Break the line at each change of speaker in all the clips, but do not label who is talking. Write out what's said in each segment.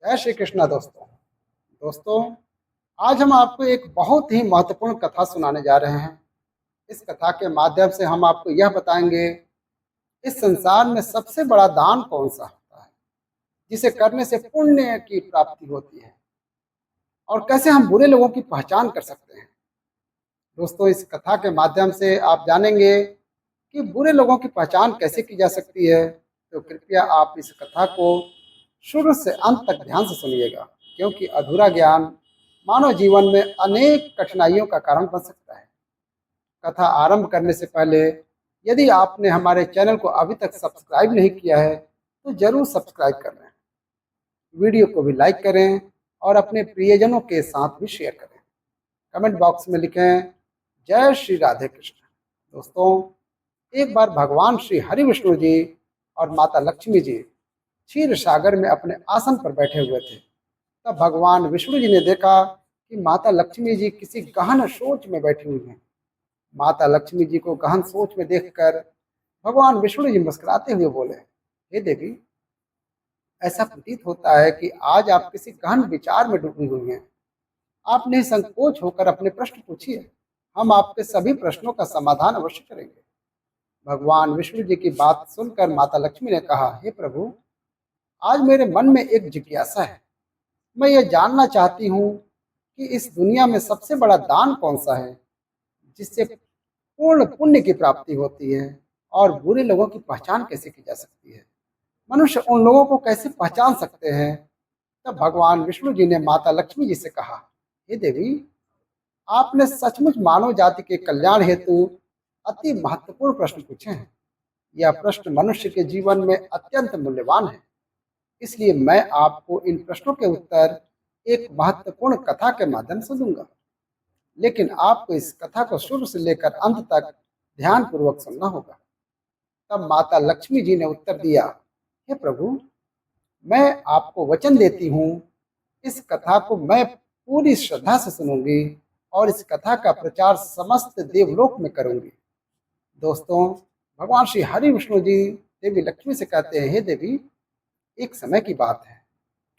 जय श्री कृष्णा दोस्तों। आज हम आपको एक बहुत ही महत्वपूर्ण कथा सुनाने जा रहे हैं। इस कथा के माध्यम से हम आपको यह बताएंगे इस संसार में सबसे बड़ा दान कौन सा होता है जिसे करने से पुण्य की प्राप्ति होती है और कैसे हम बुरे लोगों की पहचान कर सकते हैं। दोस्तों, इस कथा के माध्यम से आप जानेंगे कि बुरे लोगों की पहचान कैसे की जा सकती है। तो कृपया आप इस कथा को शुरू से अंत तक ध्यान से सुनिएगा, क्योंकि अधूरा ज्ञान मानव जीवन में अनेक कठिनाइयों का कारण बन सकता है। कथा आरंभ करने से पहले यदि आपने हमारे चैनल को अभी तक सब्सक्राइब नहीं किया है तो जरूर सब्सक्राइब कर लें। वीडियो को भी लाइक करें और अपने प्रियजनों के साथ भी शेयर करें। कमेंट बॉक्स में लिखें जय श्री राधे कृष्ण। दोस्तों, एक बार भगवान श्री हरि विष्णु जी और माता लक्ष्मी जी क्षीर सागर में अपने आसन पर बैठे हुए थे। तब भगवान विष्णु जी ने देखा कि माता लक्ष्मी जी किसी गहन सोच में बैठी हुई हैं। माता लक्ष्मी जी को गहन सोच में देखकर भगवान विष्णु जी मुस्कुराते हुए बोले, हे देवी, ऐसा प्रतीत होता है कि आज आप किसी गहन विचार में डूबी हुई हैं। आप निसंकोच होकर अपने प्रश्न पूछिए, हम आपके सभी प्रश्नों का समाधान अवश्य करेंगे। भगवान विष्णु जी की बात सुनकर माता लक्ष्मी ने कहा, हे प्रभु, आज मेरे मन में एक जिज्ञासा है। मैं ये जानना चाहती हूँ कि इस दुनिया में सबसे बड़ा दान कौन सा है जिससे पूर्ण पुण्य की प्राप्ति होती है और बुरे लोगों की पहचान कैसे की जा सकती है। मनुष्य उन लोगों को कैसे पहचान सकते हैं। तब भगवान विष्णु जी ने माता लक्ष्मी जी से कहा, हे देवी, आपने सचमुच मानव जाति के कल्याण हेतु अति महत्वपूर्ण प्रश्न पूछे हैं। यह प्रश्न मनुष्य के जीवन में अत्यंत मूल्यवान है, इसलिए मैं आपको इन प्रश्नों के उत्तर एक महत्वपूर्ण कथा के माध्यम से दूंगा। लेकिन आपको इस कथा को शुरू से लेकर अंत तक ध्यान पूर्वक सुनना होगा। तब माता लक्ष्मी जी ने उत्तर दिया, हे प्रभु, मैं आपको वचन देती हूँ, इस कथा को मैं पूरी श्रद्धा से सुनूंगी और इस कथा का प्रचार समस्त देवलोक में करूंगी। दोस्तों, भगवान श्री हरि विष्णु जी देवी लक्ष्मी से कहते हैं, हे देवी, एक समय की बात है,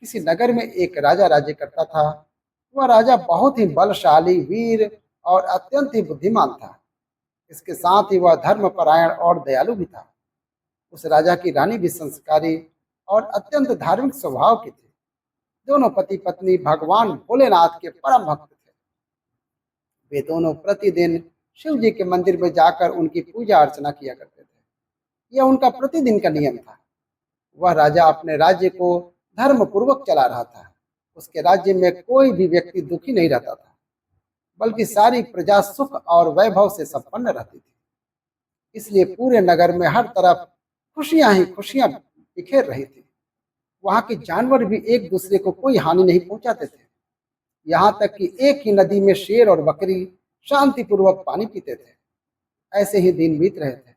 किसी नगर में एक राजा राज्य करता था। वह राजा बहुत ही बलशाली, वीर और अत्यंत ही बुद्धिमान था। इसके साथ ही वह धर्मपरायण और दयालु भी था। उस राजा की रानी भी संस्कारी और अत्यंत धार्मिक स्वभाव की थी। दोनों पति पत्नी भगवान भोलेनाथ के परम भक्त थे। वे दोनों प्रतिदिन शिव जी के मंदिर में जाकर उनकी पूजा अर्चना किया करते थे। यह उनका प्रतिदिन का नियम था। वह राजा अपने राज्य को धर्म पूर्वक चला रहा था। उसके राज्य में कोई भी व्यक्ति दुखी नहीं रहता था, बल्कि सारी प्रजा सुख और वैभव से संपन्न रहती थी। इसलिए पूरे नगर में हर तरफ खुशियां ही खुशियां बिखेर रही थी। वहां के जानवर भी एक दूसरे को कोई हानि नहीं पहुंचाते थे। यहाँ तक कि एक ही नदी में शेर और बकरी शांतिपूर्वक पानी पीते थे। ऐसे ही दिन बीत रहे थे।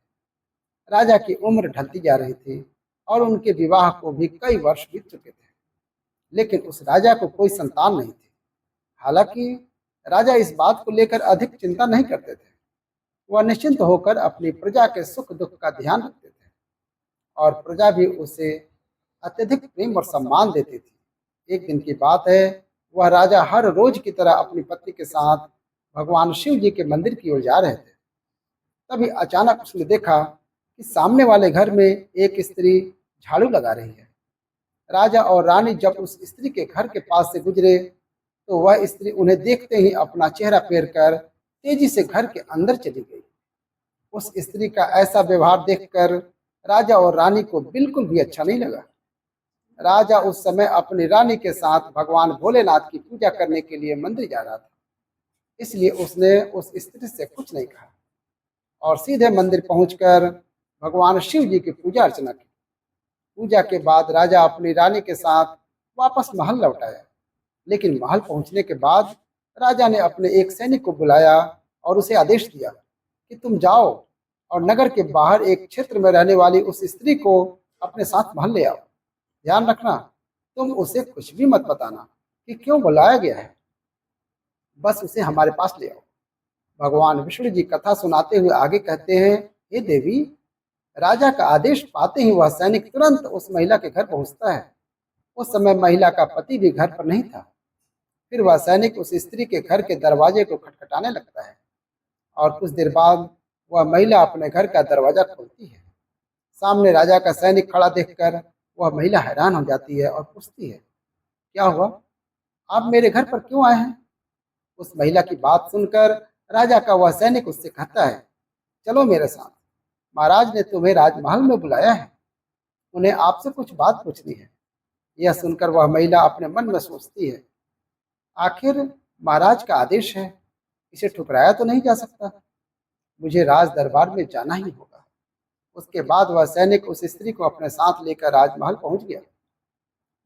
राजा की उम्र ढलती जा रही थी और उनके विवाह को भी कई वर्ष बीत चुके थे, लेकिन उस राजा को कोई संतान नहीं थी। हालांकि राजा इस बात को लेकर अधिक चिंता नहीं करते थे। वह निश्चिंत होकर अपनी प्रजा के सुख दुख का ध्यान रखते थे और प्रजा भी उसे अत्यधिक प्रेम और सम्मान देती थी। एक दिन की बात है, वह राजा हर रोज की तरह अपनी पत्नी के साथ भगवान शिव जी के मंदिर की ओर जा रहे थे। तभी अचानक उसने देखा कि सामने वाले घर में एक स्त्री झाड़ू लगा रही है। राजा और रानी जब उस स्त्री के घर के पास से गुजरे तो वह स्त्री उन्हें देखते ही अपना चेहरा फेर कर तेजी से घर के अंदर चली गई। उस स्त्री का ऐसा व्यवहार देखकर राजा और रानी को बिल्कुल भी अच्छा नहीं लगा। राजा उस समय अपनी रानी के साथ भगवान भोलेनाथ की पूजा करने के लिए मंदिर जा रहा था, इसलिए उसने उस स्त्री से कुछ नहीं कहा और सीधे मंदिर पहुंचकर भगवान शिव जी की पूजा अर्चना की। पूजा के बाद राजा अपनी रानी के साथ वापस महल लौट आया। लेकिन महल पहुंचने के बाद राजा ने अपने एक सैनिक को बुलाया और उसे आदेश दिया कि तुम जाओ और नगर के बाहर एक क्षेत्र में रहने वाली उस स्त्री को अपने साथ महल ले आओ। ध्यान रखना, तुम उसे कुछ भी मत बताना कि क्यों बुलाया गया है, बस उसे हमारे पास ले आओ। भगवान विष्णु जी कथा सुनाते हुए आगे कहते हैं, हे देवी, राजा का आदेश पाते ही वह सैनिक तुरंत उस महिला के घर पहुंचता है उस समय महिला का पति भी घर पर नहीं था। फिर वह सैनिक उस स्त्री के घर के दरवाजे को खटखटाने लगता है और कुछ देर बाद वह महिला अपने घर का दरवाजा खोलती है। सामने राजा का सैनिक खड़ा देखकर वह महिला हैरान हो जाती है और पूछती है, क्या हुआ? आप मेरे घर पर क्यों आए हैं? उस महिला की बात सुनकर राजा का वह सैनिक उससे कहता है, चलो मेरे साथ, महाराज ने तुम्हें राजमहल में बुलाया है, उन्हें आपसे कुछ बात पूछनी है। यह सुनकर वह महिला अपने मन में सोचती है, आखिर महाराज का आदेश है, इसे ठुकराया तो नहीं जा सकता, मुझे राज दरबार में जाना ही होगा। उसके बाद वह सैनिक उस स्त्री को अपने साथ लेकर राजमहल पहुंच गया।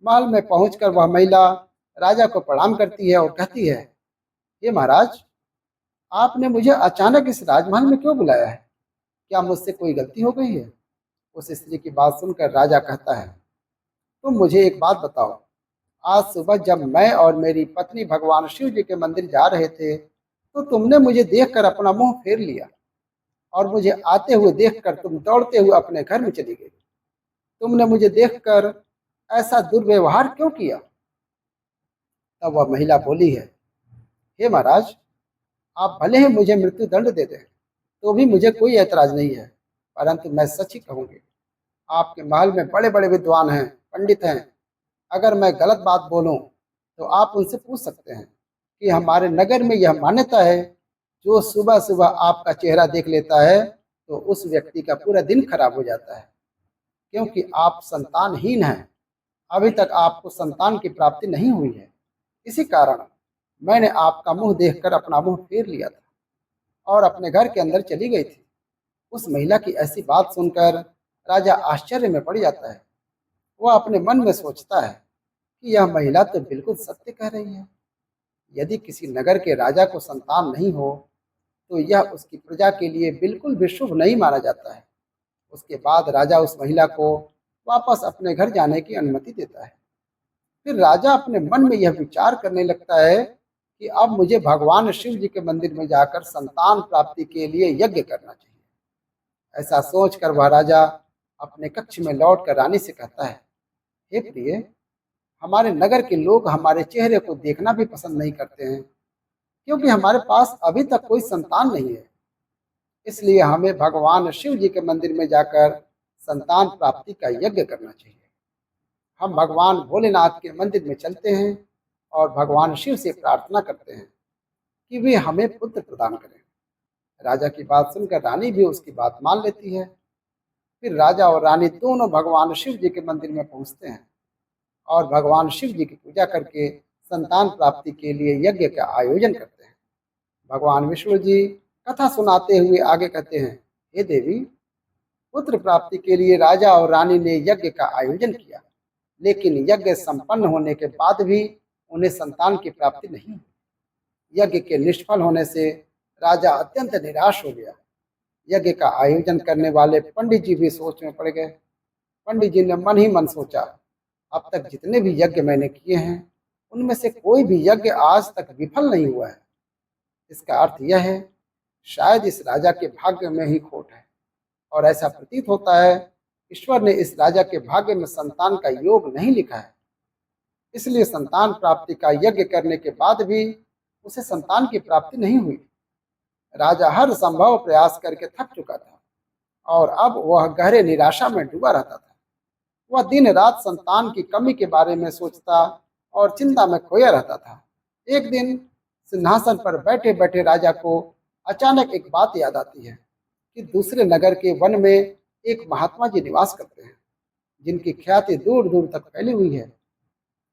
महल में पहुंचकर वह महिला राजा को प्रणाम करती है और कहती है, ये महाराज, आपने मुझे अचानक इस राजमहल में क्यों बुलाया है? क्या मुझसे कोई गलती हो गई है? उस स्त्री की बात सुनकर राजा कहता है, तुम मुझे एक बात बताओ, आज सुबह जब मैं और मेरी पत्नी भगवान शिव जी के मंदिर जा रहे थे तो तुमने मुझे देखकर अपना मुंह फेर लिया और मुझे आते हुए देखकर तुम दौड़ते हुए अपने घर में चली गई। तुमने मुझे देखकर ऐसा दुर्व्यवहार क्यों किया? तब वह महिला बोली है, हे महाराज, आप भले ही मुझे मृत्यु दंड दे दें तो भी मुझे कोई ऐतराज नहीं है, परंतु मैं सच ही कहूँगी, आपके महल में बड़े बड़े विद्वान हैं, पंडित हैं, अगर मैं गलत बात बोलूं तो आप उनसे पूछ सकते हैं कि हमारे नगर में यह मान्यता है, जो सुबह सुबह आपका चेहरा देख लेता है तो उस व्यक्ति का पूरा दिन खराब हो जाता है, क्योंकि आप संतानहीन हैं। अभी तक आपको संतान की प्राप्ति नहीं हुई है, इसी कारण मैंने आपका मुंह देखकर अपना मुंह फेर लिया था और अपने घर के अंदर चली गई थी। उस महिला की ऐसी बात सुनकर राजा आश्चर्य में पड़ जाता है। वह अपने मन में सोचता है कि यह महिला तो बिल्कुल सत्य कह रही है। यदि किसी नगर के राजा को संतान नहीं हो तो यह उसकी प्रजा के लिए बिल्कुल भी शुभ नहीं माना जाता है। उसके बाद राजा उस महिला को वापस अपने घर जाने की अनुमति देता है। फिर राजा अपने मन में यह विचार करने लगता है कि अब मुझे भगवान शिव जी के मंदिर में जाकर संतान प्राप्ति के लिए यज्ञ करना चाहिए। ऐसा सोचकर वह राजा अपने कक्ष में लौटकर रानी से कहता है, हे प्रिय, हमारे नगर के लोग हमारे चेहरे को देखना भी पसंद नहीं करते हैं, क्योंकि हमारे पास अभी तक कोई संतान नहीं है। इसलिए हमें भगवान शिव जी के मंदिर में जाकर संतान प्राप्ति का यज्ञ करना चाहिए। हम भगवान भोलेनाथ के मंदिर में चलते हैं और भगवान शिव से प्रार्थना करते हैं कि वे हमें पुत्र प्रदान करें। राजा की बात सुनकर रानी भी उसकी बात मान लेती है। फिर राजा और रानी दोनों भगवान शिव जी के मंदिर में पहुंचते हैं और भगवान शिव जी की पूजा करके संतान प्राप्ति के लिए यज्ञ का आयोजन करते हैं। भगवान विष्णु जी कथा सुनाते हुए आगे कहते हैं, हे देवी, पुत्र प्राप्ति के लिए राजा और रानी ने यज्ञ का आयोजन किया, लेकिन यज्ञ संपन्न होने के बाद भी उन्हें संतान की प्राप्ति नहीं हुई। यज्ञ के निष्फल होने से राजा अत्यंत निराश हो गया। यज्ञ का आयोजन करने वाले पंडित जी भी सोच में पड़ गए। पंडित जी ने मन ही मन सोचा, अब तक जितने भी यज्ञ मैंने किए हैं उनमें से कोई भी यज्ञ आज तक विफल नहीं हुआ है। इसका अर्थ यह है, शायद इस राजा के भाग्य में ही खोट है, और ऐसा प्रतीत होता है ईश्वर ने इस राजा के भाग्य में संतान का योग नहीं लिखा है। इसलिए संतान प्राप्ति का यज्ञ करने के बाद भी उसे संतान की प्राप्ति नहीं हुई। राजा हर संभव प्रयास करके थक चुका था और अब वह गहरे निराशा में डूबा रहता था। वह दिन रात संतान की कमी के बारे में सोचता और चिंता में खोया रहता था। एक दिन सिंहासन पर बैठे बैठे राजा को अचानक एक बात याद आती है कि दूसरे नगर के वन में एक महात्मा जी निवास करते हैं, जिनकी ख्याति दूर दूर तक फैली हुई है।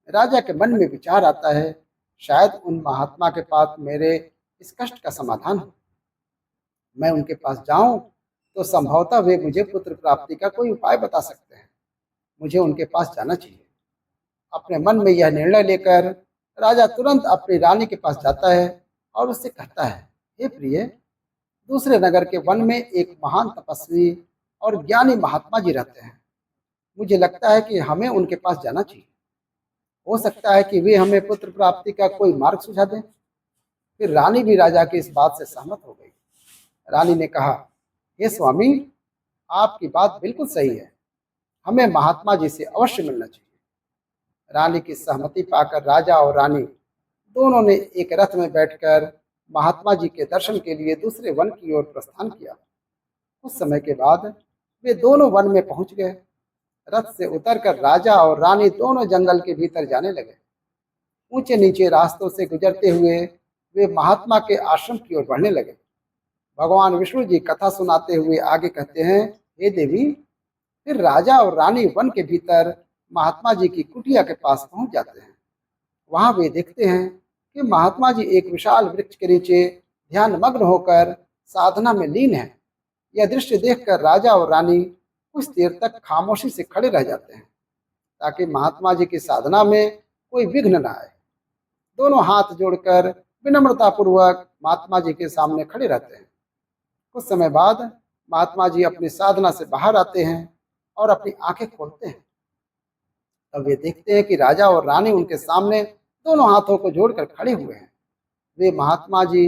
राजा के मन में विचार आता है, शायद उन महात्मा के पास मेरे इस कष्ट का समाधान हो। मैं उनके पास जाऊं तो संभवतः वे मुझे पुत्र प्राप्ति का कोई उपाय बता सकते हैं। मुझे उनके पास जाना चाहिए। अपने मन में यह निर्णय लेकर राजा तुरंत अपनी रानी के पास जाता है और उससे कहता है, हे प्रिय, दूसरे नगर के वन में एक महान तपस्वी और ज्ञानी महात्मा जी रहते हैं। मुझे लगता है कि हमें उनके पास जाना चाहिए। हो सकता है कि वे हमें पुत्र प्राप्ति का कोई मार्ग सुझा दें। फिर रानी भी राजा की इस बात से सहमत हो गई। रानी ने कहा, हे स्वामी, आपकी बात बिल्कुल सही है, हमें महात्मा जी से अवश्य मिलना चाहिए। रानी की सहमति पाकर राजा और रानी दोनों ने एक रथ में बैठकर महात्मा जी के दर्शन के लिए दूसरे वन की ओर प्रस्थान किया। कुछ समय के बाद वे दोनों वन में पहुंच गए। रथ से उतरकर राजा और रानी दोनों जंगल के भीतर जाने लगे। ऊंचे नीचे रास्तों से गुजरते हुए वे महात्मा के आश्रम की ओर बढ़ने लगे। भगवान विष्णु जी कथा सुनाते हुए आगे कहते हैं, हे देवी, फिर राजा और रानी वन के भीतर महात्मा जी की कुटिया के पास पहुंच जाते हैं। वहां वे देखते हैं कि महात्मा जी एक विशाल वृक्ष के नीचे ध्यान मग्न होकर साधना में लीन है। यह दृश्य देखकर राजा और रानी कुछ देर तक खामोशी से खड़े रह जाते हैं ताकि महात्मा जी की साधना में कोई विघ्न न आए। दोनों हाथ जोड़कर विनम्रता पूर्वक महात्मा जी के सामने खड़े रहते हैं। कुछ समय बाद महात्मा जी अपनी साधना से बाहर आते हैं और अपनी आंखें खोलते हैं। तब वे देखते हैं कि राजा और रानी उनके सामने दोनों हाथों को जोड़कर खड़े हुए हैं। वे महात्मा जी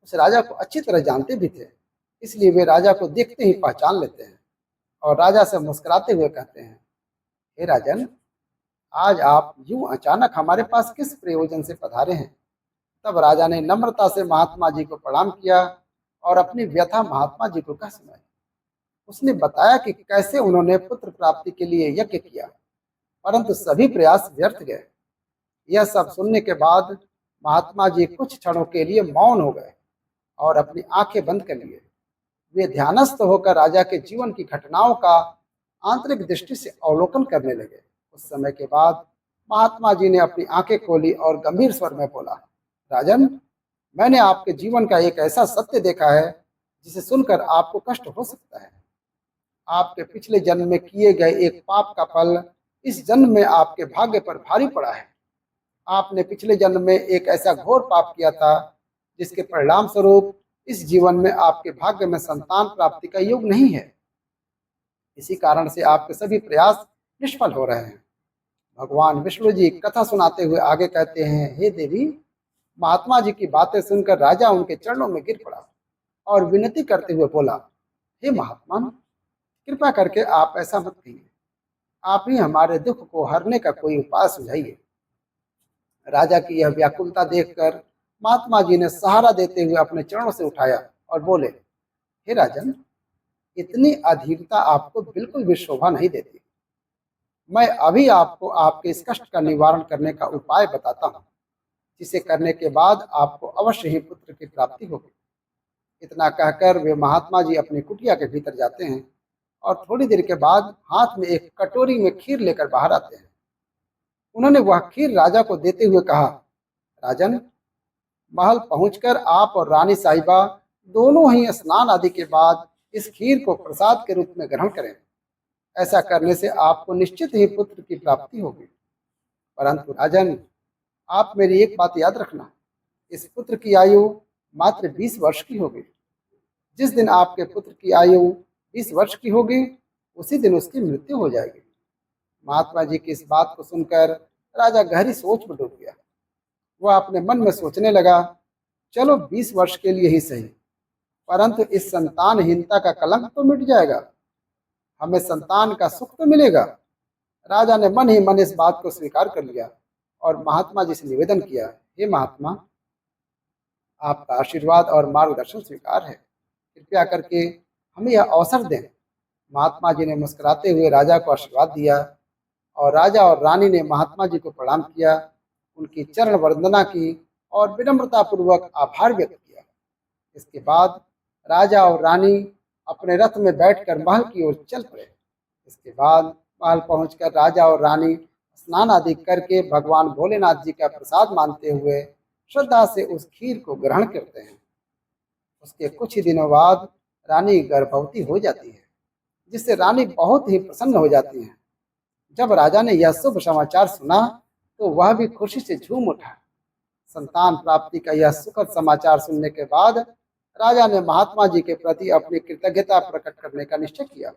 उस राजा को अच्छी तरह जानते भी थे, इसलिए वे राजा को देखते ही पहचान लेते हैं और राजा से मुस्कुराते हुए कहते हैं, हे राजन, आज आप यूं अचानक हमारे पास किस प्रयोजन से पधारे हैं? तब राजा ने नम्रता से महात्मा जी को प्रणाम किया और अपनी व्यथा महात्मा जी को कह सुनाई। उसने बताया कि कैसे उन्होंने पुत्र प्राप्ति के लिए यज्ञ किया, परंतु सभी प्रयास व्यर्थ गए। यह सब सुनने के बाद महात्मा जी कुछ क्षणों के लिए मौन हो गए और अपनी आंखें बंद कर लिए। वे ध्यानस्थ होकर राजा के जीवन की घटनाओं का आंतरिक दृष्टि से अवलोकन करने लगे। उस समय के बाद महात्मा जी ने अपनी आंखें खोली और गंभीर स्वर में बोला, राजन, मैंने आपके जीवन का एक ऐसा सत्य देखा है जिसे सुनकर आपको कष्ट हो सकता है। आपके पिछले जन्म में किए गए एक पाप का फल इस जन्म में आपके भाग्य पर भारी पड़ा है। आपने पिछले जन्म में एक ऐसा घोर पाप किया था जिसके परिणाम स्वरूप इस जीवन में आपके भाग्य में संतान प्राप्ति का योग नहीं है। इसी कारण से आपके सभी प्रयास निष्फल हो रहे हैं। भगवान विष्णु जी कथा सुनाते हुए आगे कहते हैं, हे देवी, महात्मा जी की बातें सुनकर राजा उनके चरणों में गिर पड़ा और विनती करते हुए बोला, हे महात्मा, कृपा करके आप ऐसा मत कहिए। आप ही हमारे दुख को हरने का कोई उपाय सुझाइए। राजा की यह व्याकुलता देखकर महात्मा जी ने सहारा देते हुए अपने चरणों से उठाया और बोले, हे राजन, इतनी अधीरता आपको बिल्कुल भी शोभा नहीं देती। मैं अभी आपको आपके इस कष्ट का निवारण करने का उपाय बताता हूँ, जिसे करने के बाद आपको अवश्य ही पुत्र की प्राप्ति होगी। इतना कहकर वे महात्मा जी अपनी कुटिया के भीतर जाते हैं और थोड़ी देर के बाद हाथ में एक कटोरी में खीर लेकर बाहर आते हैं। उन्होंने वह खीर राजा को देते हुए कहा, राजन, महल पहुंचकर आप और रानी साहिबा दोनों ही स्नान आदि के बाद इस खीर को प्रसाद के रूप में ग्रहण करें। ऐसा करने से आपको निश्चित ही पुत्र की प्राप्ति होगी। परंतु राजन, आप मेरी एक बात याद रखना, इस पुत्र की आयु मात्र 20 वर्ष की होगी। जिस दिन आपके पुत्र की आयु 20 वर्ष की होगी, उसी दिन उसकी मृत्यु हो जाएगी। महात्मा जी की इस बात को सुनकर राजा गहरी सोच में डूब गया। वह अपने मन में सोचने लगा, चलो 20 वर्ष के लिए ही सही, परंतु इस संतानहीनता का कलंक तो मिट जाएगा, हमें संतान का सुख तो मिलेगा। राजा ने मन ही मन इस बात को स्वीकार कर लिया और महात्मा जी से निवेदन किया, हे महात्मा, आपका आशीर्वाद और मार्गदर्शन स्वीकार है, कृपया करके हमें यह अवसर दें। महात्मा जी ने मुस्कुराते हुए राजा को आशीर्वाद दिया और राजा और रानी ने महात्मा जी को प्रणाम किया, उनकी चरण वंदना की और विनम्रता पूर्वक आभार व्यक्त किया। इसके बाद राजा और रानी अपने रथ में बैठकर महल की ओर चल पड़े। इसके बाद महल पहुंचकर राजा और रानी स्नान आदि करके भगवान भोलेनाथ जी का प्रसाद मानते हुए श्रद्धा से उस खीर को ग्रहण करते हैं। उसके कुछ ही दिनों बाद रानी गर्भवती हो जाती है, जिससे रानी बहुत ही प्रसन्न हो जाती है। जब राजा ने यह शुभ समाचार सुना तो वह भी खुशी से झूम उठा। संतान प्राप्ति का यह सुखद समाचार सुनने के बाद राजा ने महात्मा जी के प्रति अपनी कृतज्ञता प्रकट करने का निश्चय किया।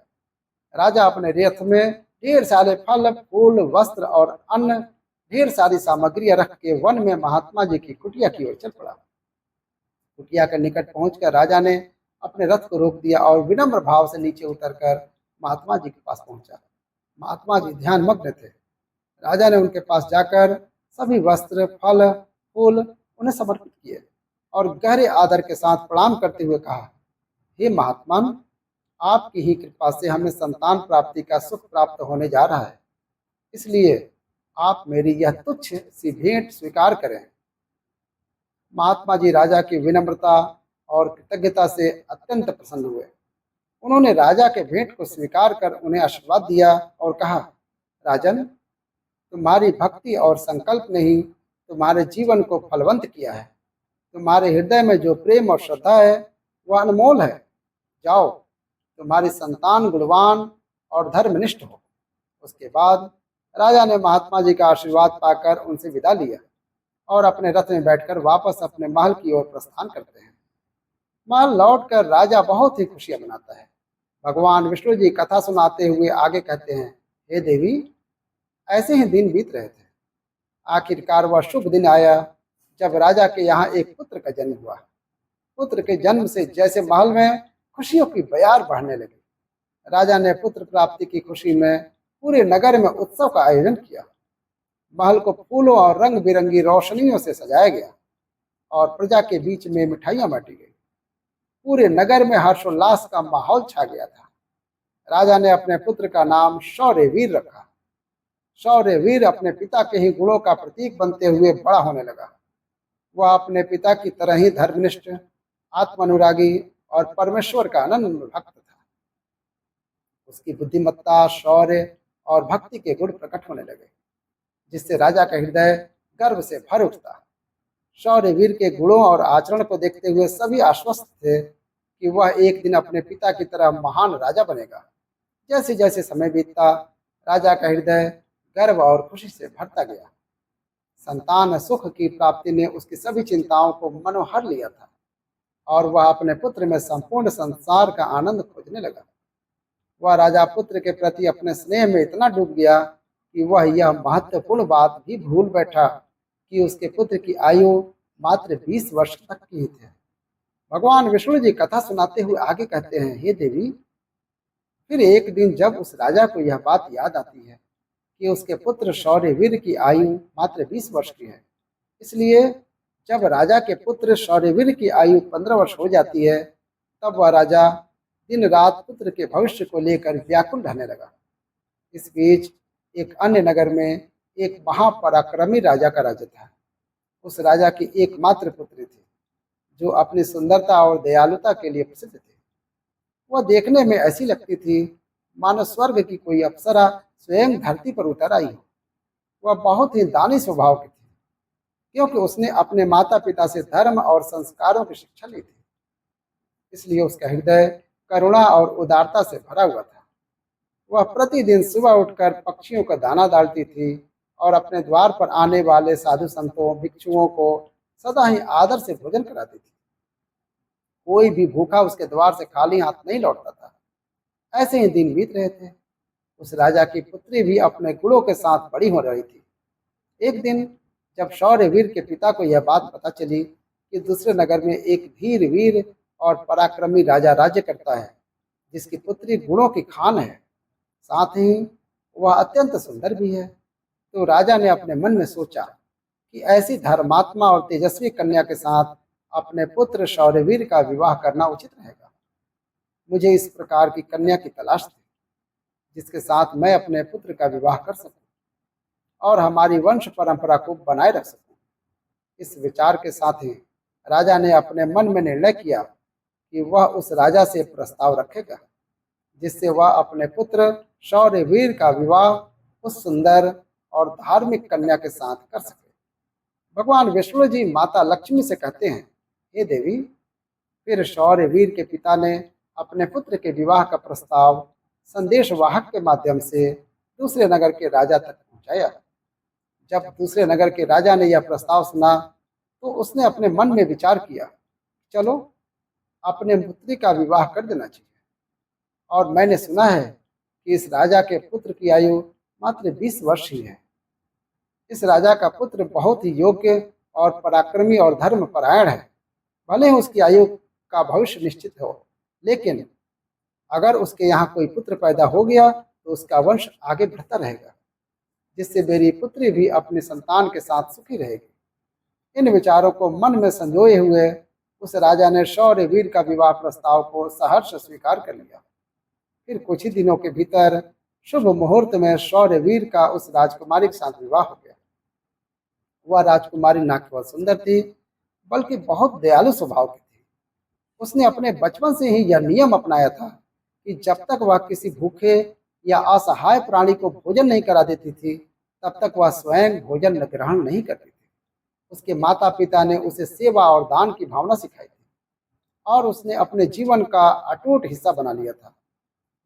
राजा अपने रथ में ढेर सारे फल, फूल, वस्त्र और अन्य ढेर सारी सामग्रियां रख के वन में महात्मा जी की कुटिया की ओर चल पड़ा। कुटिया के निकट पहुंचकर राजा ने अपने रथ को रोक दिया और विनम्र भाव से नीचे उतरकर महात्मा जी के पास पहुंचा। महात्मा जी ध्यान मग्न थे। राजा ने उनके पास जाकर सभी वस्त्र, फल, फूल उन्हें समर्पित किए और गहरे आदर के साथ प्रणाम करते हुए कहा, हे महात्मन, आपकी ही कृपा से हमें संतान प्राप्ति का सुख प्राप्त होने जा रहा है, इसलिए आप मेरी यह तुच्छ सी भेंट स्वीकार करें। महात्मा जी राजा की विनम्रता और कृतज्ञता से अत्यंत प्रसन्न हुए। उन्होंने राजा के भेंट को स्वीकार कर उन्हें आशीर्वाद दिया और कहा, राजन, तुम्हारी भक्ति और संकल्प ने ही तुम्हारे जीवन को फलवंत किया है। तुम्हारे हृदय में जो प्रेम और श्रद्धा है वह अनमोल है। जाओ, तुम्हारी संतान गुणवान और धर्मनिष्ठ हो। उसके बाद राजा ने महात्मा जी का आशीर्वाद पाकर उनसे विदा लिया और अपने रथ में बैठकर वापस अपने महल की ओर प्रस्थान करते हैं। महल लौटकर राजा बहुत ही खुशियां मनाता है। भगवान विष्णु जी कथा सुनाते हुए आगे कहते हैं, हे देवी, ऐसे ही दिन बीत रहे थे। आखिरकार वह शुभ दिन आया जब राजा के यहाँ एक पुत्र का जन्म हुआ। पुत्र के जन्म से जैसे महल में खुशियों की बयार बढ़ने लगी। राजा ने पुत्र प्राप्ति की खुशी में पूरे नगर में उत्सव का आयोजन किया। महल को फूलों और रंग बिरंगी रोशनियों से सजाया गया और प्रजा के बीच में मिठाइयां बांटी गई। पूरे नगर में हर्षोल्लास का माहौल छा गया था। राजा ने अपने पुत्र का नाम शौर्यवीर रखा। शौर्यवीर अपने पिता के ही गुणों का प्रतीक बनते हुए बड़ा होने लगा। वह अपने पिता की तरह ही धर्मनिष्ठ, आत्मानुरागी और परमेश्वर का अनन्य भक्त था। उसकी बुद्धिमत्ता, शौर्य और भक्ति के गुण प्रकट होने लगे, जिससे राजा का हृदय गर्व से भर उठता। शौर्यवीर के गुणों और आचरण को देखते हुए सभी आश्वस्त थे कि वह एक दिन अपने पिता की तरह महान राजा बनेगा। जैसे जैसे समय बीतता, राजा का हृदय गर्व और खुशी से भरता गया। संतान सुख की प्राप्ति ने उसकी सभी चिंताओं को मनोहर लिया था और वह अपने पुत्र में संपूर्ण संसार का आनंद खोजने लगा। वह राजा पुत्र के प्रति अपने स्नेह में इतना डूब गया कि वह यह महत्वपूर्ण बात भी भूल बैठा कि उसके पुत्र की आयु मात्र 20 वर्ष तक की ही थी। भगवान विष्णु जी कथा सुनाते हुए आगे कहते हैं, हे देवी, फिर एक दिन जब उस राजा को यह बात याद आती है कि उसके पुत्र शौर्यवीर की आयु मात्र 20 वर्ष की है, इसलिए जब राजा के पुत्र शौर्यवीर की आयु 15 वर्ष हो जाती है, तब वह राजा दिन रात पुत्र के भविष्य को लेकर व्याकुल रहने लगा। इस बीच एक अन्य नगर में एक महापराक्रमी राजा का राज्य था। उस राजा की एकमात्र पुत्री थी, जो अपनी सुंदरता और दयालुता के लिए प्रसिद्ध थी। वह देखने में ऐसी लगती थी मानो स्वर्ग की कोई अप्सरा स्वयं धरती पर उतर आई हो। वह बहुत ही दानी स्वभाव की थी, क्योंकि उसने अपने माता पिता से धर्म और संस्कारों की शिक्षा ली थी। इसलिए उसका हृदय करुणा और उदारता से भरा हुआ था। वह प्रतिदिन सुबह उठकर पक्षियों का दाना डालती थी और अपने द्वार पर आने वाले साधु संतों, भिक्षुओं को सदा ही आदर से भोजन कराती थी। कोई भी भूखा उसके द्वार से खाली हाथ नहीं लौटता था। ऐसे ही दिन बीत रहे थे। उस राजा की पुत्री भी अपने गुणों के साथ बड़ी हो रही थी। एक दिन जब शौर्यवीर के पिता को यह बात पता चली कि दूसरे नगर में एक धीर वीर और पराक्रमी राजा राज्य करता है, जिसकी पुत्री गुणों की खान है, साथ ही वह अत्यंत सुंदर भी है, तो राजा ने अपने मन में सोचा कि ऐसी धर्मात्मा और तेजस्वी कन्या के साथ अपने पुत्र शौर्यवीर का विवाह करना उचित रहेगा। मुझे इस प्रकार की कन्या की तलाश थी जिसके साथ मैं अपने पुत्र का विवाह कर सकूं और हमारी वंश परंपरा को बनाए रख सकूं। इस विचार के साथ ही राजा ने अपने मन में निर्णय किया कि वह उस राजा से प्रस्ताव रखेगा जिससे वह अपने पुत्र शौर्यवीर का विवाह उस सुंदर और धार्मिक कन्या के साथ कर सके। भगवान विष्णु जी माता लक्ष्मी से कहते हैं, हे देवी, फिर शौर्यवीर के पिता ने अपने पुत्र के विवाह का प्रस्ताव संदेशवाहक के माध्यम से दूसरे नगर के राजा तक पहुंचाया। जब दूसरे नगर के राजा ने यह प्रस्ताव सुना तो उसने अपने मन में विचार किया, चलो अपने पुत्री का विवाह कर देना चाहिए। और मैंने सुना है कि इस राजा के पुत्र की आयु मात्र 20 वर्ष ही है। इस राजा का पुत्र बहुत ही योग्य और पराक्रमी और धर्मपरायण है। भले ही उसकी आयु का भविष्य निश्चित हो, लेकिन अगर उसके यहाँ कोई पुत्र पैदा हो गया तो उसका वंश आगे बढ़ता रहेगा। जिससे मेरी पुत्री भी अपने संतान के साथ सुखी रहेगी। इन विचारों को मन में संजोए हुए उस राजा ने शौर्यवीर का विवाह प्रस्ताव को सहर्ष स्वीकार कर लिया। फिर कुछ ही दिनों के भीतर शुभ मुहूर्त में शौर्यवीर का उस राजकुमारी के साथ विवाह हो गया। वह राजकुमारी न केवल सुंदर थी, बल्कि बहुत दयालु स्वभाव की थी। उसने अपने बचपन से ही यह नियम अपनाया था कि जब तक वह किसी भूखे या असहाय प्राणी को भोजन नहीं करा देती थी, तब तक वह स्वयं भोजन ग्रहण नहीं करती थी। उसके माता पिता ने उसे सेवा और दान की भावना सिखाई थी और उसने अपने जीवन का अटूट हिस्सा बना लिया था।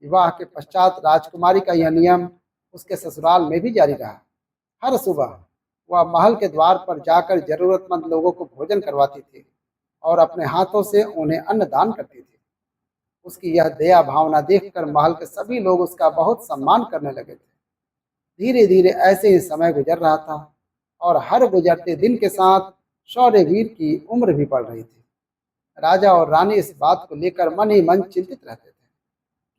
विवाह के पश्चात राजकुमारी का यह नियम उसके ससुराल में भी जारी रहा। हर सुबह वह महल के द्वार पर जाकर जरूरतमंद लोगों को भोजन करवाती थी और अपने हाथों से उन्हें अन्न दान करती थी। उसकी यह दया भावना देखकर महल के सभी लोग उसका बहुत सम्मान करने लगे थे। धीरे धीरे ऐसे ही समय गुजर रहा था और हर गुजरते दिन के साथ शौर्यवीर की उम्र भी बढ़ रही थी। राजा और रानी इस बात को लेकर मन ही मन चिंतित रहते थे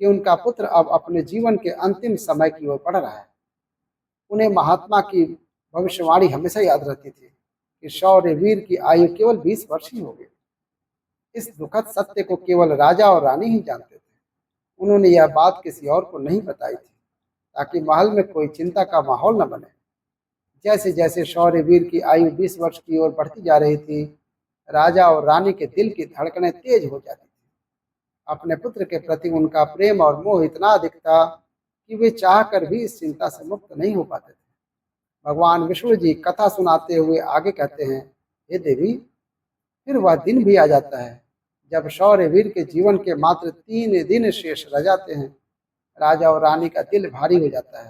कि उनका पुत्र अब अपने जीवन के अंतिम समय की ओर बढ़ रहा है। उन्हें महात्मा की भविष्यवाणी हमेशा याद रहती थी कि शौर्यवीर की आयु केवल 20 वर्ष ही होगी। इस दुखद सत्य को केवल राजा और रानी ही जानते थे। उन्होंने यह बात किसी और को नहीं बताई थी, ताकि महल में कोई चिंता का माहौल न बने। जैसे जैसे शौर्यवीर की आयु 20 वर्ष की ओर बढ़ती जा रही थी, राजा और रानी के दिल की धड़कनें तेज हो जाती थी। अपने पुत्र के प्रति उनका प्रेम और मोह इतना अधिक था कि वे चाहकर भी इस चिंता से मुक्त नहीं हो पाते थे। भगवान विष्णु जी कथा सुनाते हुए आगे कहते हैं, हे देवी, फिर वह दिन भी आ जाता है जब शौर्यवीर के जीवन के मात्र 3 दिन शेष रह जाते हैं। राजा और रानी का दिल भारी हो जाता है।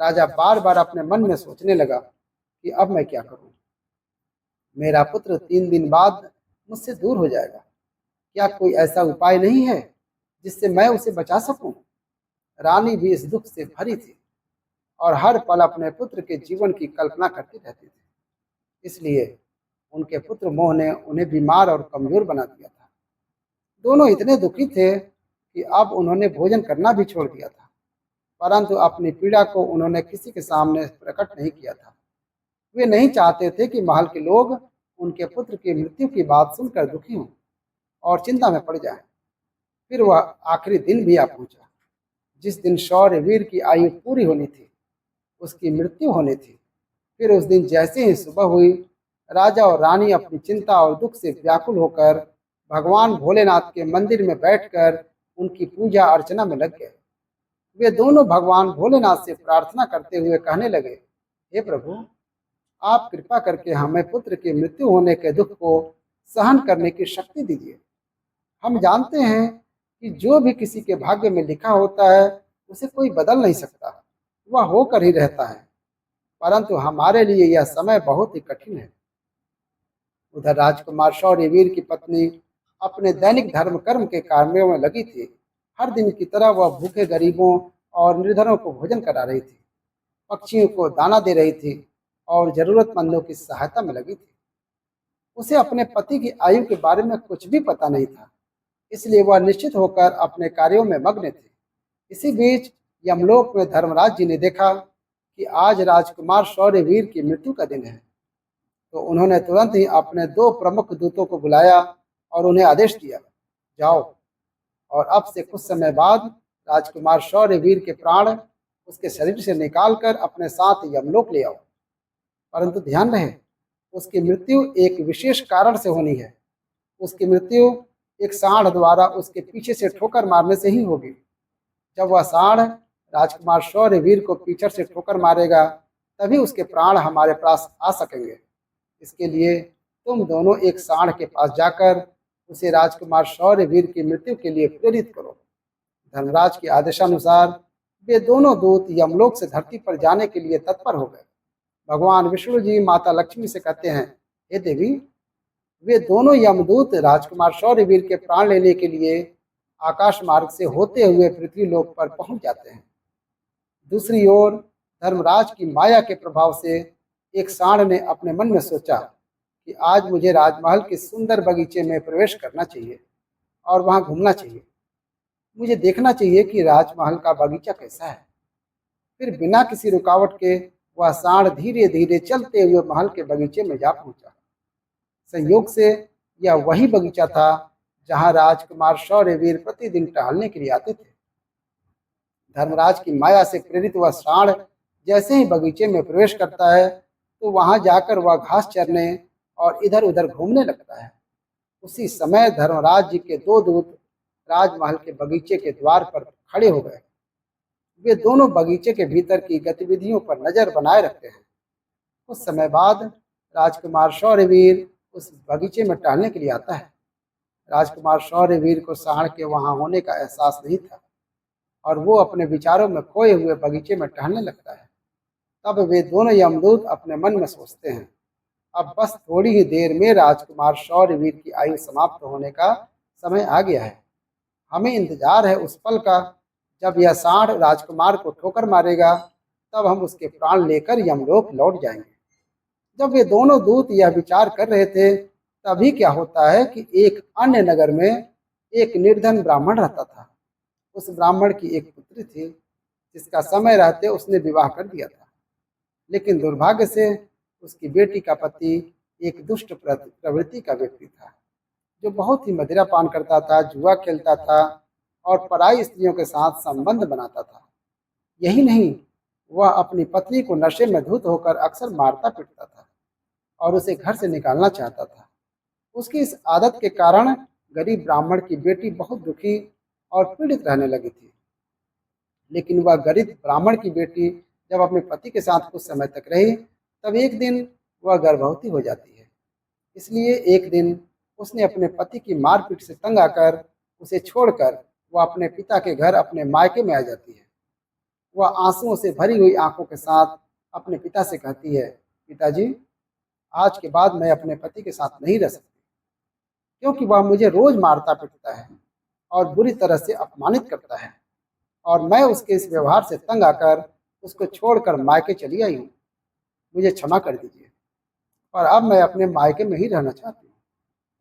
राजा बार बार अपने मन में सोचने लगा कि अब मैं क्या करूं। मेरा पुत्र 3 दिन बाद मुझसे दूर हो जाएगा। क्या कोई ऐसा उपाय नहीं है जिससे मैं उसे बचा सकूं? रानी भी इस दुख से भरी थी और हर पल अपने पुत्र के जीवन की कल्पना करती रहती थी। इसलिए उनके पुत्र मोह ने उन्हें बीमार और कमजोर बना दिया था। दोनों इतने दुखी थे कि अब उन्होंने भोजन करना भी छोड़ दिया था, परंतु अपनी पीड़ा को उन्होंने किसी के सामने प्रकट नहीं किया था। वे नहीं चाहते थे कि महल के लोग उनके पुत्र की मृत्यु की बात सुनकर दुखी हों और चिंता में पड़ जाएं। फिर वह आखिरी दिन भी आ पहुंचा, जिस दिन शौर्यवीर की आयु पूरी होनी थी, उसकी मृत्यु होनी थी। फिर उस दिन जैसे ही सुबह हुई, राजा और रानी अपनी चिंता और दुख से व्याकुल होकर भगवान भोलेनाथ के मंदिर में बैठकर उनकी पूजा अर्चना में लग गए। वे दोनों भगवान भोलेनाथ से प्रार्थना करते हुए कहने लगे, हे प्रभु, आप कृपा करके हमें पुत्र की मृत्यु होने के दुख को सहन करने की शक्ति दीजिए। हम जानते हैं कि जो भी किसी के भाग्य में लिखा होता है उसे कोई बदल नहीं सकता, वह होकर ही रहता है, परंतु हमारे लिए यह समय बहुत ही कठिन है। उधर राजकुमार शौर्यवीर की पत्नी अपने दैनिक धर्म कर्म के कार्यों में लगी थी। हर दिन की तरह वह भूखे गरीबों और निर्धनों को भोजन करा रही थी, पक्षियों को दाना दे रही थी और जरूरतमंदों की सहायता में लगी थी। उसे अपने पति की आयु के बारे में कुछ भी पता नहीं था, इसलिए वह निश्चित होकर अपने कार्यों में मग्न थी। इसी बीच यमलोक में धर्मराज जी ने देखा कि आज राजकुमार शौर्यवीर की मृत्यु का दिन है, तो उन्होंने तुरंत ही अपने 2 प्रमुख दूतों को बुलाया और उन्हें आदेश दिया, जाओ और अब से कुछ समय बाद राजकुमार शौर्यवीर के प्राण उसके शरीर से निकालकर अपने साथ यमलोक ले आओ। परंतु ध्यान रहे, उसकी मृत्यु एक विशेष कारण से होनी है। उसकी मृत्यु एक सांड द्वारा उसके पीछे से ठोकर मारने से ही होगी। जब वह सांड राजकुमार शौर्यवीर को पीछे से ठोकर मारेगा, तभी उसके प्राण हमारे पास आ सकेंगे। इसके लिए तुम दोनों एक सांड के पास जाकर उसे राजकुमार शौर्यवीर की मृत्यु के लिए प्रेरित करो। धर्मराज के आदेशानुसार वे दोनों दूत यमलोक से धरती पर जाने के लिए तत्पर हो गए। भगवान विष्णु जी माता लक्ष्मी से कहते हैं, हे देवी, वे दोनों यमदूत राजकुमार शौर्यवीर के प्राण लेने के लिए आकाश मार्ग से होते हुए पृथ्वी लोक पर पहुंच जाते हैं। दूसरी ओर धर्मराज की माया के प्रभाव से एक सांड ने अपने मन में सोचा कि आज मुझे राजमहल के सुंदर बगीचे में प्रवेश करना चाहिए और वहां घूमना चाहिए। मुझे देखना चाहिए कि राजमहल का बगीचा कैसा है। फिर बिना किसी रुकावट के वह सांड धीरे धीरे चलते हुए महल के बगीचे में जा पहुंचा। संयोग से यह वही बगीचा था जहां राजकुमार शौर्यवीर प्रतिदिन टहलने के लिए आते थे। धर्मराज की माया से प्रेरित वह सांड जैसे ही बगीचे में प्रवेश करता है तो वहां जाकर वह घास चरने और इधर उधर घूमने लगता है। उसी समय धर्मराज जी के दो दूत राजमहल के बगीचे के द्वार पर खड़े हो गए। वे दोनों बगीचे के भीतर की गतिविधियों पर नजर बनाए रखते हैं। कुछ समय बाद राजकुमार शौर्यवीर उस बगीचे में टहलने के लिए आता है। राजकुमार शौर्यवीर को सांड के वहां होने का एहसास नहीं था और वो अपने विचारों में खोए हुए बगीचे में टहलने लगता है। तब वे दोनों यमदूत अपने मन में सोचते हैं, अब बस थोड़ी ही देर में राजकुमार शौर्यवीर की आयु समाप्त होने का समय आ गया है। हमें इंतजार है उस पल का जब यह सांड राजकुमार को ठोकर मारेगा, तब हम उसके प्राण लेकर यमलोक लौट जाएंगे। जब वे दोनों दूत यह विचार कर रहे थे, तभी क्या होता है कि एक अन्य नगर में एक निर्धन ब्राह्मण रहता था। उस ब्राह्मण की एक पुत्री थी जिसका समय रहते उसने विवाह कर दिया था, लेकिन दुर्भाग्य से उसकी बेटी का पति एक दुष्ट प्रवृत्ति का व्यक्ति था जो बहुत ही मदिरा पान करता था, जुआ खेलता था और पराई स्त्रियों के साथ संबंध बनाता था। यही नहीं, वह अपनी पत्नी को नशे में धुत होकर अक्सर मारता पीटता था और उसे घर से निकालना चाहता था। उसकी इस आदत के कारण गरीब ब्राह्मण की बेटी बहुत दुखी और पीड़ित रहने लगी थी। लेकिन वह गरीब ब्राह्मण की बेटी जब अपने पति के साथ कुछ समय तक रही, तब एक दिन वह गर्भवती हो जाती है। इसलिए एक दिन उसने अपने पति की मारपीट से तंग आकर उसे छोड़कर वह अपने पिता के घर अपने मायके में आ जाती है। वह आंसुओं से भरी हुई आंखों के साथ अपने पिता से कहती है, पिताजी, आज के बाद मैं अपने पति के साथ नहीं रह सकती, क्योंकि वह मुझे रोज मारता पीटता है और बुरी तरह से अपमानित करता है और मैं उसके इस व्यवहार से तंग आकर उसको छोड़कर मायके चली आई हूँ। मुझे क्षमा कर दीजिए, पर अब मैं अपने मायके में ही रहना चाहती हूँ।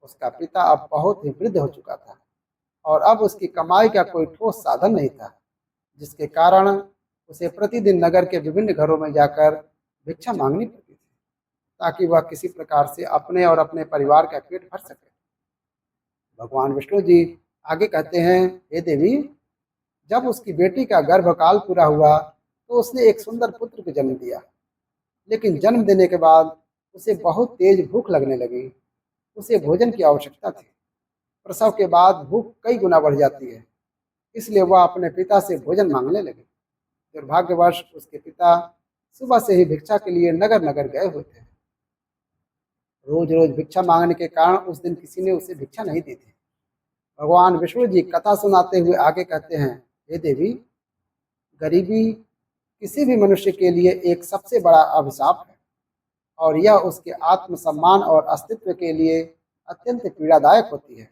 उसका पिता अब बहुत ही वृद्ध हो चुका था और अब उसकी कमाई का कोई ठोस साधन नहीं था, जिसके कारण उसे प्रतिदिन नगर के विभिन्न घरों में जाकर भिक्षा मांगनी पड़ती थी ताकि वह किसी प्रकार से अपने और अपने परिवार का पेट भर सके। भगवान विष्णु जी आगे कहते हैं, हे देवी, जब उसकी बेटी का गर्भकाल पूरा हुआ तो उसने एक सुंदर पुत्र को जन्म दिया। लेकिन जन्म देने के बाद उसे बहुत तेज भूख लगने लगी। उसे भोजन की आवश्यकता थी। प्रसव के बाद भूख कई गुना बढ़ जाती है, इसलिए वह अपने पिता से भोजन मांगने लगी। दुर्भाग्यवश उसके पिता सुबह से ही भिक्षा के लिए नगर नगर गए हुए थे। रोज रोज भिक्षा मांगने के कारण उस दिन किसी ने उसे भिक्षा नहीं दी थी। भगवान विष्णु जी कथा सुनाते हुए आगे कहते हैं, हे देवी, गरीबी किसी भी मनुष्य के लिए एक सबसे बड़ा अभिशाप है और यह उसके आत्मसम्मान और अस्तित्व के लिए अत्यंत पीड़ादायक होती है।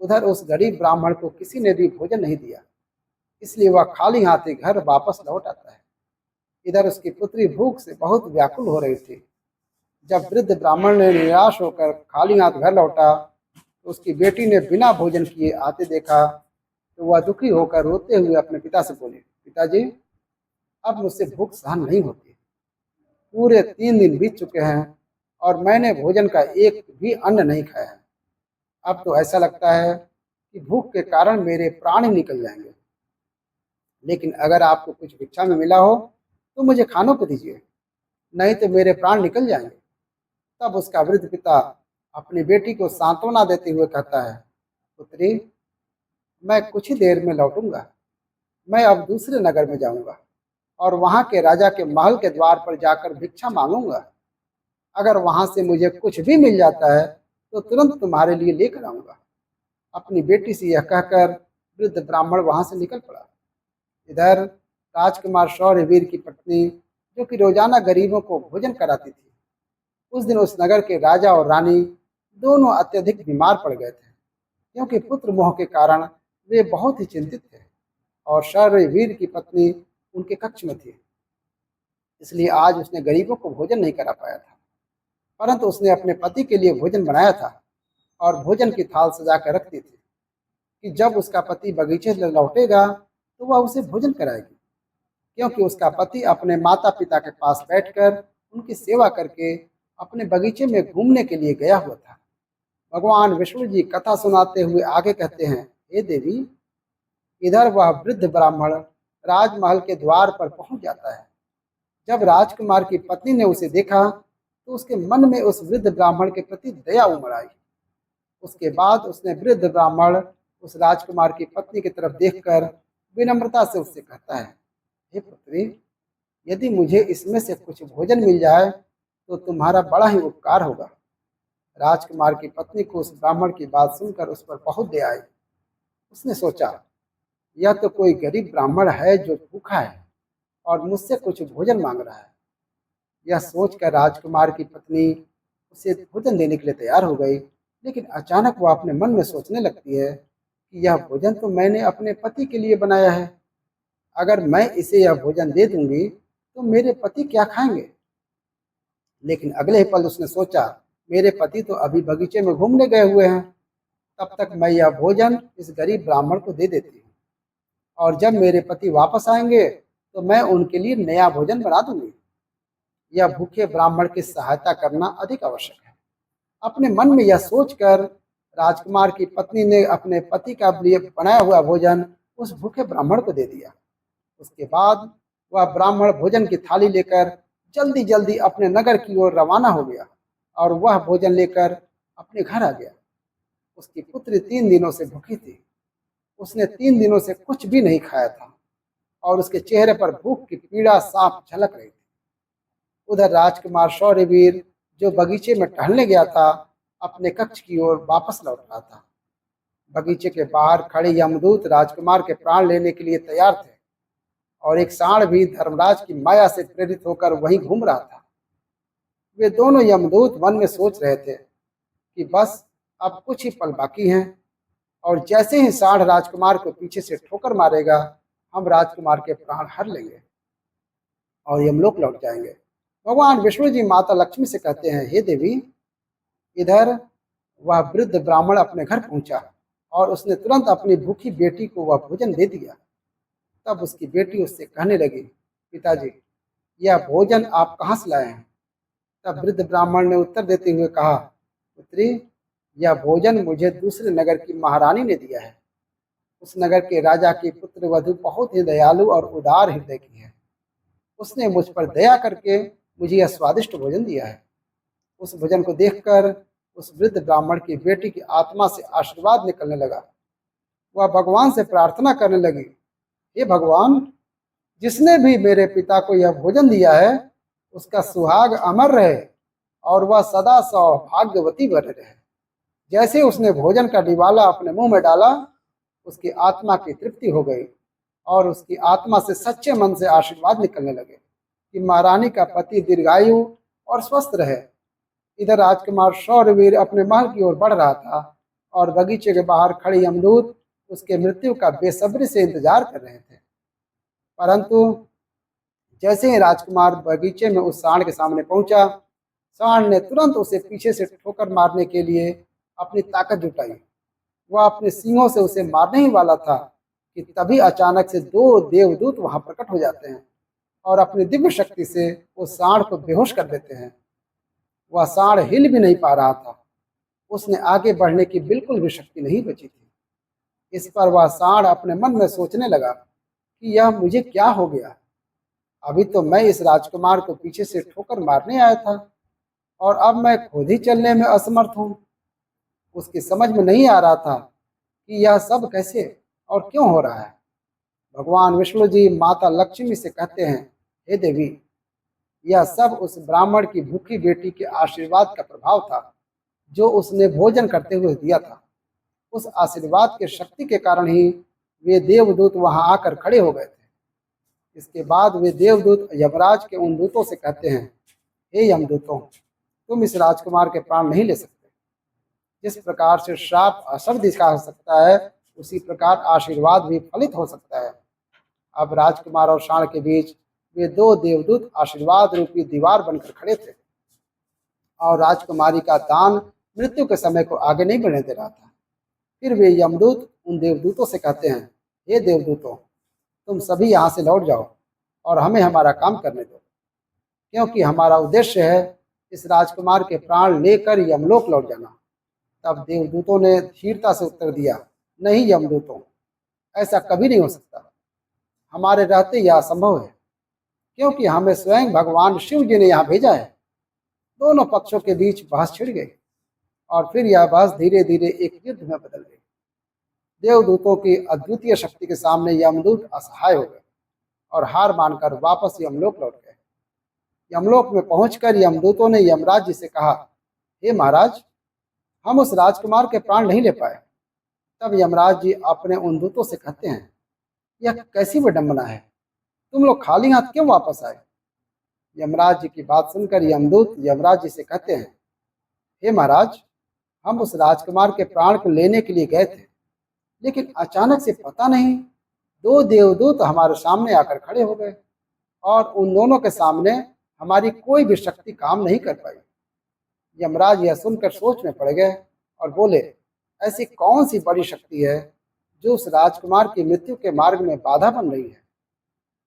उधर उस गरीब ब्राह्मण को किसी ने भी भोजन नहीं दिया, इसलिए वह खाली हाथ ही घर वापस लौट आता है। इधर उसकी पुत्री भूख से बहुत व्याकुल हो रही थी। जब वृद्ध ब्राह्मण ने निराश होकर खाली हाथ घर लौटा तो उसकी बेटी ने बिना भोजन किए आते देखा तो वह दुखी होकर रोते हुए अपने पिता से बोली, पिताजी, अब मुझसे भूख सहन नहीं होती। पूरे 3 दिन बीत चुके हैं और मैंने भोजन का एक भी अन्न नहीं खाया है। अब तो ऐसा लगता है कि भूख के कारण मेरे प्राण ही निकल जाएंगे। लेकिन अगर आपको कुछ भिक्षा में मिला हो तो मुझे खानों को दीजिए, नहीं तो मेरे प्राण निकल जाएंगे। तब उसका वृद्ध पिता अपनी बेटी को सांत्वना देते हुए कहता है, पुत्री, मैं कुछ ही देर में लौटूंगा। मैं अब दूसरे नगर में जाऊंगा और वहां के राजा के महल के द्वार पर जाकर भिक्षा मांगूंगा। अगर वहां से मुझे कुछ भी मिल जाता है तो तुरंत तुम्हारे लिए लेकर आऊंगा। अपनी बेटी से यह कहकर वृद्ध ब्राह्मण वहां से निकल पड़ा। इधर राजकुमार शौर्यवीर की पत्नी, जो कि रोजाना गरीबों को भोजन कराती थी, उस दिन उस नगर के राजा और रानी दोनों अत्यधिक बीमार पड़ गए थे, क्योंकि पुत्र मोह के कारण वे बहुत ही चिंतित थे और शौर्यवीर की पत्नी उनके कक्ष में थी। इसलिए आज उसने गरीबों को भोजन नहीं करा पाया था, परंतु उसने अपने पति के लिए भोजन बनाया था और भोजन की थाल सजा कर रखती थी कि जब उसका पति बगीचे से लौटेगा तो वह उसे भोजन कराएगी। क्योंकि उसका पति अपने माता पिता के पास बैठकर उनकी सेवा करके अपने बगीचे में घूमने के लिए गया हुआ था। भगवान विष्णु जी कथा सुनाते हुए आगे कहते हैं, हे देवी, इधर वह वृद्ध ब्राह्मण राजमहल के द्वार पर पहुंच जाता है। जब राजकुमार की पत्नी ने उसे देखा तो उसके मन में उस वृद्ध ब्राह्मण के प्रति दया उमड़ आई। उसके बाद उसने वृद्ध ब्राह्मण उस राजकुमार की पत्नी की तरफ देखकर विनम्रता से उससे कहता है, हे पुत्री, यदि मुझे इसमें से कुछ भोजन मिल जाए तो तुम्हारा बड़ा ही उपकार होगा। राजकुमार की पत्नी को उस ब्राह्मण की बात सुनकर उस पर बहुत दया आई। उसने सोचा, यह तो कोई गरीब ब्राह्मण है जो भूखा है और मुझसे कुछ भोजन मांग रहा है। यह सोचकर राजकुमार की पत्नी उसे भोजन देने के लिए तैयार हो गई, लेकिन अचानक वह अपने मन में सोचने लगती है कि यह भोजन तो मैंने अपने पति के लिए बनाया है। अगर मैं इसे यह भोजन दे दूंगी तो मेरे पति क्या खाएंगे। लेकिन अगले ही पल उसने सोचा, मेरे पति तो अभी बगीचे में घूमने गए हुए हैं, तब तक मैं यह भोजन इस गरीब ब्राह्मण को दे देती हूँ, और जब मेरे पति वापस आएंगे तो मैं उनके लिए नया भोजन बना दूंगी। यह भूखे ब्राह्मण की सहायता करना अधिक आवश्यक है। अपने मन में यह सोचकर राजकुमार की पत्नी ने अपने पति का लिए बनाया हुआ भोजन उस भूखे ब्राह्मण को दे दिया। उसके बाद वह ब्राह्मण भोजन की थाली लेकर जल्दी जल्दी अपने नगर की ओर रवाना हो गया और वह भोजन लेकर अपने घर आ गया। उसकी पुत्री 3 दिनों से भूखी थी। उसने 3 दिनों से कुछ भी नहीं खाया था और उसके चेहरे पर भूख की पीड़ा साफ झलक रही थी। उधर राजकुमार शौर्यवीर, जो बगीचे में टहलने गया था, अपने कक्ष की ओर वापस लौट रहा था। बगीचे के बाहर खड़े यमदूत राजकुमार के प्राण लेने के लिए तैयार थे और एक सांड भी धर्मराज की माया से प्रेरित होकर वहीं घूम रहा था। वे दोनों यमदूत मन में सोच रहे थे कि बस अब कुछ ही पल बाकी हैं और जैसे ही सांड राजकुमार को पीछे से ठोकर मारेगा, हम राजकुमार के प्राण हर लेंगे और यमलोक लौट जाएंगे। भगवान विष्णु जी माता लक्ष्मी से कहते हैं, हे देवी, इधर वह वृद्ध ब्राह्मण अपने घर पहुंचा और उसने तुरंत अपनी भूखी बेटी को वह भोजन दे दिया। तब उसकी बेटी उससे कहने लगी, पिताजी, यह भोजन आप कहाँ से लाए हैं। तब वृद्ध ब्राह्मण ने उत्तर देते हुए कहा, पुत्री, यह भोजन मुझे दूसरे नगर की महारानी ने दिया है। उस नगर के राजा की पुत्र वधू बहुत ही दयालु और उदार हृदय की है। उसने मुझ पर दया करके मुझे यह स्वादिष्ट भोजन दिया है। उस भोजन को देखकर उस वृद्ध ब्राह्मण की बेटी की आत्मा से आशीर्वाद निकलने लगा। वह भगवान से प्रार्थना करने लगी, हे भगवान, जिसने भी मेरे पिता को यह भोजन दिया है उसका सुहाग अमर रहे और वह सदा सौभाग्यवती बने रहे। जैसे उसने भोजन का निवाला अपने मुंह में डाला, उसकी आत्मा की तृप्ति हो गई और उसकी आत्मा से सच्चे मन से आशीर्वाद निकलने लगे कि महारानी का पति दीर्घायु और स्वस्थ रहे। इधर राजकुमार शौर्यवीर अपने महल की ओर बढ़ रहा था और बगीचे के बाहर खड़े यमदूत उसके मृत्यु का बेसब्री से इंतजार कर रहे थे। परंतु जैसे ही राजकुमार बगीचे में उस सांड के सामने पहुंचा, सांड ने तुरंत उसे पीछे से ठोकर मारने के लिए अपनी ताकत जुटाई। वह अपने सींगों से उसे मारने ही वाला था कि तभी अचानक से 2 देवदूत वहां प्रकट हो जाते हैं और अपनी दिव्य शक्ति से उस सांड को बेहोश कर देते हैं। वह सांड हिल भी नहीं पा रहा था। उसने आगे बढ़ने की बिल्कुल भी शक्ति नहीं बची थी। इस पर वह सांड अपने मन में सोचने लगा कि यह मुझे क्या हो गया। अभी तो मैं इस राजकुमार को पीछे से ठोकर मारने आया था और अब मैं खुद ही चलने में असमर्थ हूँ। उसकी समझ में नहीं आ रहा था कि यह सब कैसे और क्यों हो रहा है। भगवान विष्णु जी माता लक्ष्मी से कहते हैं, हे देवी, यह सब उस ब्राह्मण की भूखी बेटी के आशीर्वाद का प्रभाव था जो उसने भोजन करते हुए दिया था। उस आशीर्वाद के शक्ति के कारण ही वे देवदूत वहां आकर खड़े हो गए थे। इसके बाद वे देवदूत यमराज के उन दूतों से कहते हैं, हे यमदूतों, तुम इस राजकुमार के प्राण नहीं ले सकते। जिस प्रकार से श्राप असर दिखा सकता है, उसी प्रकार आशीर्वाद भी फलित हो सकता है। अब राजकुमार और सांड के बीच वे 2 देवदूत आशीर्वाद रूपी दीवार बनकर खड़े थे और राजकुमारी का दान मृत्यु के समय को आगे नहीं बढ़ने दे रहा था। फिर वे यमदूत उन देवदूतों से कहते हैं, हे देवदूतों, तुम सभी यहाँ से लौट जाओ और हमें हमारा काम करने दो, क्योंकि हमारा उद्देश्य है इस राजकुमार के प्राण लेकर यमलोक लौट जाना। तब देवदूतों ने धीरता से उत्तर दिया, नहीं यमदूतों, ऐसा कभी नहीं हो सकता। हमारे रहते यह असंभव है, क्योंकि हमें स्वयं भगवान शिव जी ने यहाँ भेजा है। दोनों पक्षों के बीच बहस छिड़ गई और फिर यह बहस धीरे धीरे एक युद्ध में बदल गई। देवदूतों की अद्वितीय शक्ति के सामने यमदूत असहाय हो गए और हार मानकर वापस यमलोक लौट गए। यमलोक में पहुंचकर यमदूतों ने यमराज जी से कहा, हे महाराज, हम उस राजकुमार के प्राण नहीं ले पाए। तब यमराज जी अपने उन दूतों से कहते हैं, यह कैसी विडंबना है, तुम लोग खाली हाथ क्यों वापस आए? यमराज जी की बात सुनकर यमदूत यमराज जी से कहते हैं, हे महाराज, हम उस राजकुमार के प्राण को लेने के लिए गए थे, लेकिन अचानक से पता नहीं दो देवदूत हमारे सामने आकर खड़े हो गए और उन दोनों के सामने हमारी कोई भी शक्ति काम नहीं कर पाई। यमराज यह सुनकर सोच में पड़ गए और बोले, ऐसी कौन सी बड़ी शक्ति है जो उस राजकुमार की मृत्यु के मार्ग में बाधा बन रही है?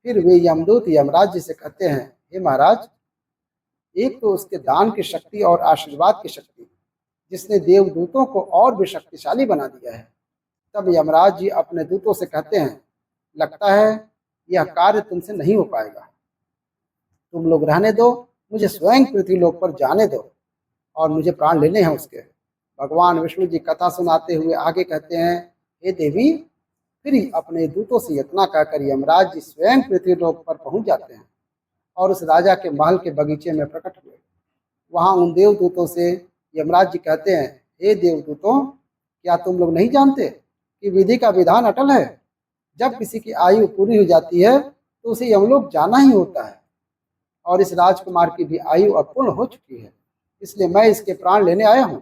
फिर वे यमदूत यमराज जी से कहते हैं, हे महाराज, एक तो उसके दान की शक्ति और आशीर्वाद की शक्ति, जिसने देवदूतों को और भी शक्तिशाली बना दिया है। तब यमराज जी अपने दूतों से कहते हैं, लगता है यह कार्य तुमसे नहीं हो पाएगा। तुम लोग रहने दो, मुझे स्वयं पृथ्वीलोक पर जाने दो और मुझे प्राण लेने हैं उसके। भगवान विष्णु जी कथा सुनाते हुए आगे कहते हैं, हे देवी, फिर अपने दूतों से इतना कहकर यमराज जी स्वयं पृथ्वीलोक पर पहुंच जाते हैं और उस राजा के महल के बगीचे में प्रकट हुए। वहां उन देवदूतों से यमराज जी कहते हैं, हे देवदूतों, क्या तुम लोग नहीं जानते कि विधि का विधान अटल है? जब किसी की आयु पूरी हो जाती है तो उसे यमलोक जाना ही होता है, और इस राजकुमार की भी आयु अब पूर्ण हो चुकी है, इसलिए मैं इसके प्राण लेने आया हूँ।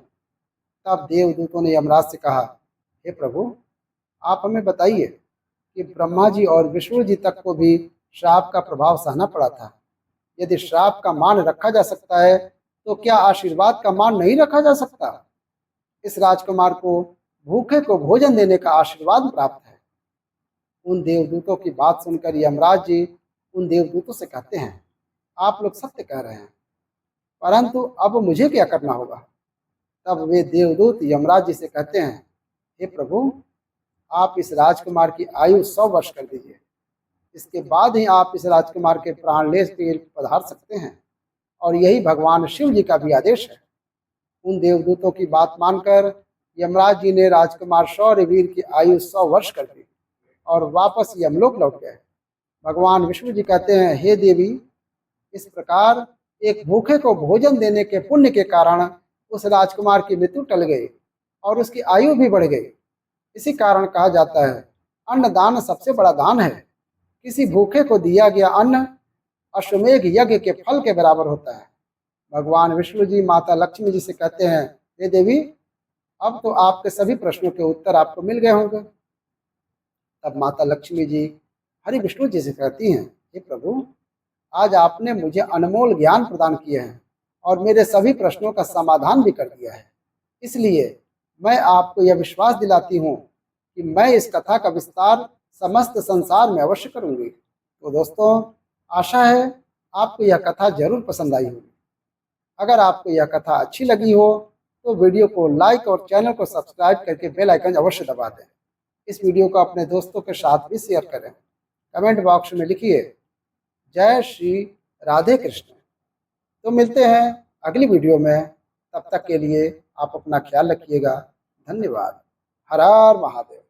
तब देवदूतों ने यमराज से कहा, हे प्रभु, आप हमें बताइए कि ब्रह्मा जी और विष्णु जी तक को भी श्राप का प्रभाव सहना पड़ा था। यदि श्राप का मान रखा जा सकता है तो क्या आशीर्वाद का मान नहीं रखा जा सकता? इस राजकुमार को भूखे को भोजन देने का आशीर्वाद प्राप्त है। उन देवदूतों की बात सुनकर यमराज जी उन देवदूतों से कहते हैं, आप लोग सत्य कह रहे हैं, परंतु अब मुझे क्या करना होगा? तब वे देवदूत यमराज जी से कहते हैं, हे प्रभु, आप इस राजकुमार की आयु 100 वर्ष कर दीजिए। इसके बाद ही आप इस राजकुमार के प्राण ले पधार सकते हैं, और यही भगवान शिव जी का भी आदेश है। उन देवदूतों की बात मानकर यमराज जी ने राजकुमार शौर्यवीर की आयु 100 वर्ष कर दी और वापस यमलोक लौट गए। भगवान विष्णु जी कहते हैं, हे देवी, इस प्रकार एक भूखे को भोजन देने के पुण्य के कारण उस राजकुमार की मृत्यु टल गई और उसकी आयु भी बढ़ गई। इसी कारण कहा जाता है, अन्न दान सबसे बड़ा दान है। किसी भूखे को दिया गया अन्न अश्वमेघ यज्ञ के फल के बराबर होता है। भगवान विष्णु जी माता लक्ष्मी जी से कहते हैं, हे देवी, अब तो आपके सभी प्रश्नों के उत्तर आपको मिल गए होंगे। तब माता लक्ष्मी जी हरि विष्णु जी से कहती हैं, हे प्रभु, आज आपने मुझे अनमोल ज्ञान प्रदान किए हैं और मेरे सभी प्रश्नों का समाधान भी कर दिया है। इसलिए मैं आपको यह विश्वास दिलाती हूँ कि मैं इस कथा का विस्तार समस्त संसार में अवश्य करूँगी। तो दोस्तों, आशा है आपको यह कथा जरूर पसंद आई होगी। अगर आपको यह कथा अच्छी लगी हो तो वीडियो को लाइक और चैनल को सब्सक्राइब करके बेल आइकन अवश्य दबा दें। इस वीडियो को अपने दोस्तों के साथ भी शेयर करें। कमेंट बॉक्स में लिखिए, जय श्री राधे कृष्ण। तो मिलते हैं अगली वीडियो में, तब तक के लिए आप अपना ख्याल रखिएगा। धन्यवाद। हर हर महादेव।